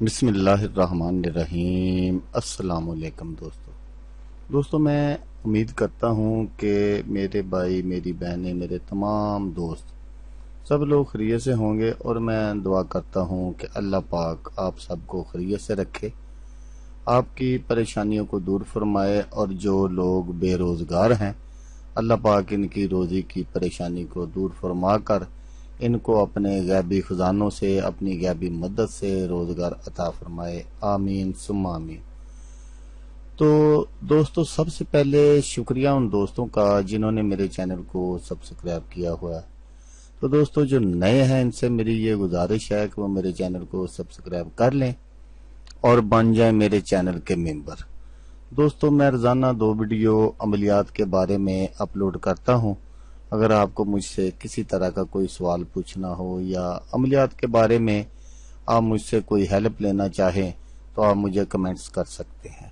بسم اللہ الرحمن الرحیم۔ السلام علیکم دوستو میں امید کرتا ہوں کہ میرے بھائی، میری بہنیں، میرے تمام دوست سب لوگ خیریت سے ہوں گے، اور میں دعا کرتا ہوں کہ اللہ پاک آپ سب کو خیریت سے رکھے، آپ کی پریشانیوں کو دور فرمائے، اور جو لوگ بے روزگار ہیں اللہ پاک ان کی روزی کی پریشانی کو دور فرما کر ان کو اپنے غیبی خزانوں سے، اپنی غیبی مدد سے روزگار عطا فرمائے، آمین ثم آمین۔ تو دوستو، سب سے پہلے شکریہ ان دوستوں کا جنہوں نے میرے چینل کو سبسکرائب کیا ہوا ہے۔ تو دوستو جو نئے ہیں، ان سے میری یہ گزارش ہے کہ وہ میرے چینل کو سبسکرائب کر لیں اور بن جائیں میرے چینل کے ممبر۔ دوستو میں روزانہ 2 ویڈیو عملیات کے بارے میں اپلوڈ کرتا ہوں۔ اگر آپ کو مجھ سے کسی طرح کا کوئی سوال پوچھنا ہو یا عملیات کے بارے میں آپ مجھ سے کوئی ہیلپ لینا چاہیں تو آپ مجھے کمنٹس کر سکتے ہیں۔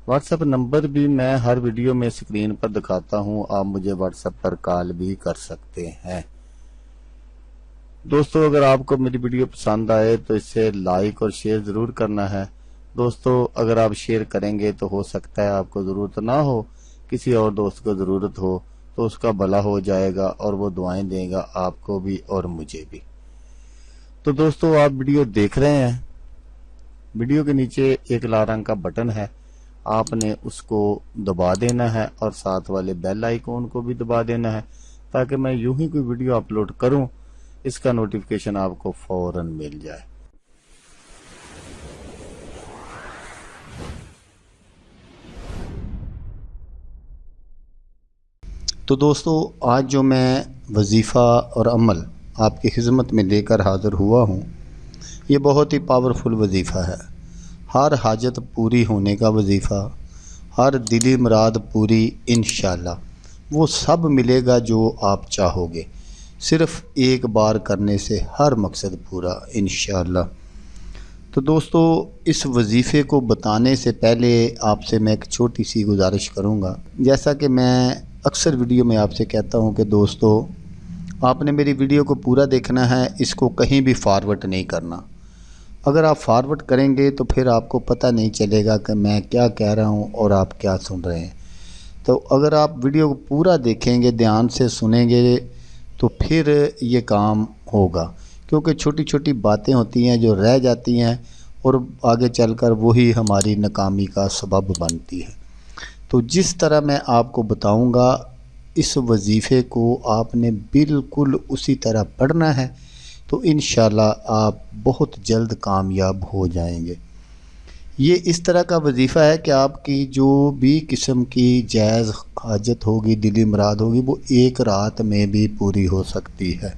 واٹس ایپ نمبر بھی میں ہر ویڈیو میں اسکرین پر دکھاتا ہوں، آپ مجھے واٹس ایپ پر کال بھی کر سکتے ہیں۔ دوستو اگر آپ کو میری ویڈیو پسند آئے تو اسے لائک اور شیئر ضرور کرنا ہے۔ دوستو اگر آپ شیئر کریں گے تو ہو سکتا ہے آپ کو ضرورت نہ ہو، کسی اور دوست کو ضرورت ہو، تو اس کا بھلا ہو جائے گا اور وہ دعائیں دے گا آپ کو بھی اور مجھے بھی۔ تو دوستو آپ ویڈیو دیکھ رہے ہیں، ویڈیو کے نیچے ایک لال رنگ کا بٹن ہے، آپ نے اس کو دبا دینا ہے اور ساتھ والے بیل آئیکن کو بھی دبا دینا ہے، تاکہ میں یوں ہی کوئی ویڈیو اپلوڈ کروں اس کا نوٹیفیکیشن آپ کو فوراً مل جائے۔ تو دوستو آج جو میں وظیفہ اور عمل آپ کی خدمت میں لے کر حاضر ہوا ہوں، یہ بہت ہی پاورفل وظیفہ ہے۔ ہر حاجت پوری ہونے کا وظیفہ، ہر دلی مراد پوری انشاءاللہ، وہ سب ملے گا جو آپ چاہو گے، صرف ایک بار کرنے سے ہر مقصد پورا انشاءاللہ۔ تو دوستو اس وظیفے کو بتانے سے پہلے آپ سے میں ایک چھوٹی سی گزارش کروں گا۔ جیسا کہ میں اکثر ویڈیو میں آپ سے کہتا ہوں کہ دوستو آپ نے میری ویڈیو کو پورا دیکھنا ہے، اس کو کہیں بھی فارورڈ نہیں کرنا۔ اگر آپ فارورڈ کریں گے تو پھر آپ کو پتہ نہیں چلے گا کہ میں کیا کہہ رہا ہوں اور آپ کیا سن رہے ہیں۔ تو اگر آپ ویڈیو کو پورا دیکھیں گے، دھیان سے سنیں گے، تو پھر یہ کام ہوگا، کیونکہ چھوٹی چھوٹی باتیں ہوتی ہیں جو رہ جاتی ہیں اور آگے چل کر وہی ہماری ناکامی کا سبب بنتی ہے۔ تو جس طرح میں آپ کو بتاؤں گا اس وظیفے کو آپ نے بالکل اسی طرح پڑھنا ہے، تو انشاءاللہ آپ بہت جلد کامیاب ہو جائیں گے۔ یہ اس طرح کا وظیفہ ہے کہ آپ کی جو بھی قسم کی جائز حاجت ہوگی، دلی مراد ہوگی، وہ ایک رات میں بھی پوری ہو سکتی ہے،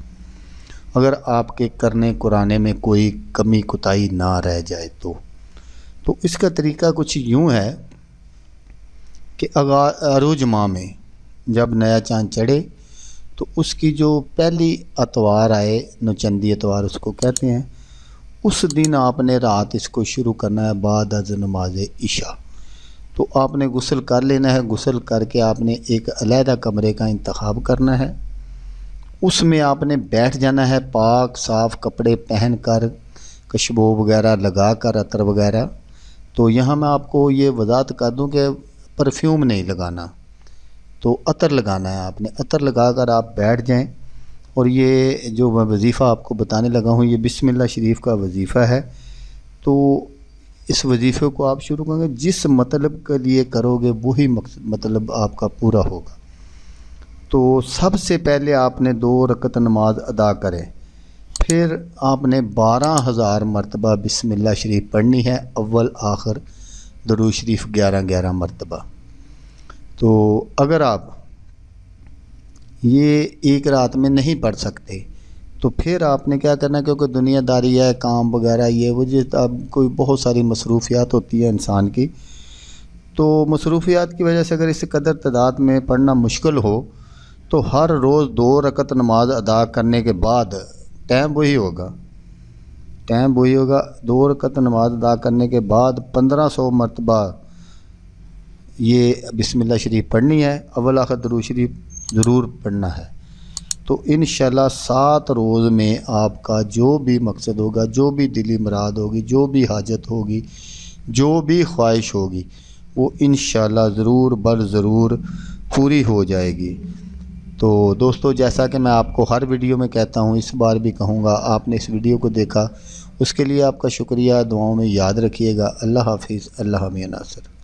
اگر آپ کے کرنے قرانے میں کوئی کمی کوتاہی نہ رہ جائے تو اس کا طریقہ کچھ یوں ہے کہ عروج ماہ میں جب نیا چاند چڑھے تو اس کی جو پہلی اتوار آئے، نوچندی اتوار اس کو کہتے ہیں، اس دن آپ نے رات اس کو شروع کرنا ہے بعد از نماز عشاء۔ تو آپ نے غسل کر لینا ہے، غسل کر کے آپ نے ایک علیحدہ کمرے کا انتخاب کرنا ہے، اس میں آپ نے بیٹھ جانا ہے، پاک صاف کپڑے پہن کر، خوشبو وغیرہ لگا کر، عطر وغیرہ۔ تو یہاں میں آپ کو یہ وضاحت کر دوں کہ پرفیوم نہیں لگانا، تو عطر لگانا ہے، آپ نے عطر لگا کر آپ بیٹھ جائیں۔ اور یہ جو میں وظیفہ آپ کو بتانے لگا ہوں، یہ بسم اللہ شریف کا وظیفہ ہے۔ تو اس وظیفے کو آپ شروع کریں گے، جس مطلب کے لیے کرو گے وہی مطلب آپ کا پورا ہوگا۔ تو سب سے پہلے آپ نے 2 رکعت نماز ادا کریں، پھر آپ نے 12,000 مرتبہ بسم اللہ شریف پڑھنی ہے، اول آخر درود شریف 11 مرتبہ۔ تو اگر آپ یہ ایک رات میں نہیں پڑھ سکتے تو پھر آپ نے کیا کرنا ہے، کیونکہ دنیا داری ہے، کام وغیرہ یہ وہ، اب کوئی بہت ساری مصروفیات ہوتی ہے انسان کی، تو مصروفیات کی وجہ سے اگر اس قدر تعداد میں پڑھنا مشکل ہو تو ہر روز 2 رکعت نماز ادا کرنے کے بعد ٹائم وہی ہوگا 2 رکعت نماز ادا کرنے کے بعد 1500 مرتبہ یہ بسم اللہ شریف پڑھنی ہے، اول آخر درود شریف ضرور پڑھنا ہے۔ تو انشاءاللہ 7 روز میں آپ کا جو بھی مقصد ہوگا، جو بھی دلی مراد ہوگی، جو بھی حاجت ہوگی، جو بھی خواہش ہوگی، وہ انشاءاللہ ضرور بر ضرور پوری ہو جائے گی۔ تو دوستو، جیسا کہ میں آپ کو ہر ویڈیو میں کہتا ہوں، اس بار بھی کہوں گا، آپ نے اس ویڈیو کو دیکھا، اس کے لیے آپ کا شکریہ، دعاؤں میں یاد رکھیے گا۔ اللہ حافظ، اللہ حامی ناصر۔